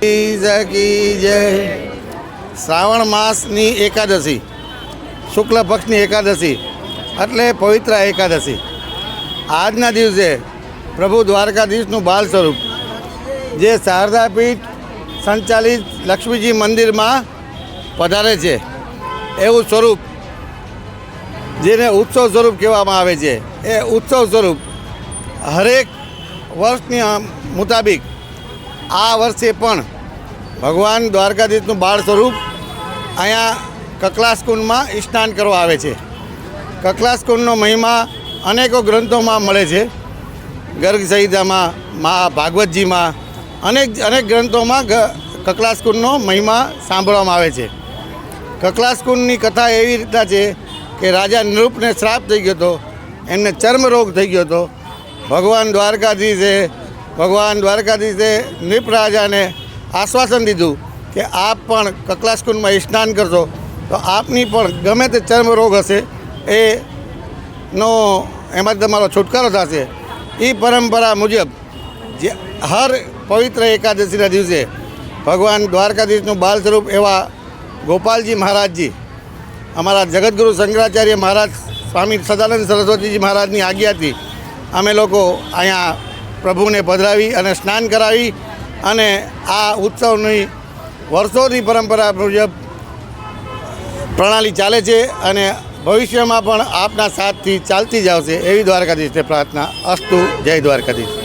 જય શ્રાવણ માસની એકાદશી, શુક્લ પક્ષની એકાદશી એટલે પવિત્ર એકાદશી. આજના દિવસે પ્રભુ દ્વારકાધીશનું બાલ સ્વરૂપ જે શારદાપીઠ સંચાલિત લક્ષ્મીજી મંદિરમાં પધારે છે એવું સ્વરૂપ જેને ઉત્સવ સ્વરૂપ કહેવામાં આવે છે, એ ઉત્સવ સ્વરૂપ હરેક વર્ષની મુતાબિક આ વર્ષે પણ ભગવાન દ્વારકાધીશનું બાળ સ્વરૂપ અહીંયા કકલાસ કુંડમાં સ્નાન કરવા આવે છે. કકલાસ કુંડનો મહિમા અનેકો ગ્રંથોમાં મળે છે. ગર્ગ સંહિતામાં, ભાગવતજીમાં, અનેક ગ્રંથોમાં કકલાસ કુંડનો મહિમા સાંભળવામાં આવે છે. કકલાસ કુંડની કથા એવી રીતના છે કે રાજા નૃપને શ્રાપ થઈ ગયો હતો, એમને ચર્મરોગ થઈ ગયો હતો. ભગવાન દ્વારકાધીશે નૃપ રાજાને આશ્વાસન દીધું કે આપ પણ કકલાસ કુંડમાં સ્નાન કરશો તો આપની પણ ગમે તે ચર્મરોગ હશે એમાંથી તમારો છુટકારો થશે. એ પરંપરા મુજબ જે હર પવિત્ર એકાદશીના દિવસે ભગવાન દ્વારકાધીશનું બાલ સ્વરૂપ એવા ગોપાલજી મહારાજજી, અમારા જગતગુરુ શંકરાચાર્ય મહારાજ સ્વામી સદાનંદ સરસ્વતીજી મહારાજની આજ્ઞાથી અમે લોકો અહીંયા પ્રભુને પધરાવી અને સ્નાન કરાવી અને આ ઉત્સવની વર્ષોની પરંપરા મુજબ પ્રણાલી ચાલે છે અને ભવિષ્યમાં પણ આપના સાથથી ચાલતી જ આવશે એવી દ્વારકાધીશને પ્રાર્થના. અસ્તુ. જય દ્વારકાધીશ.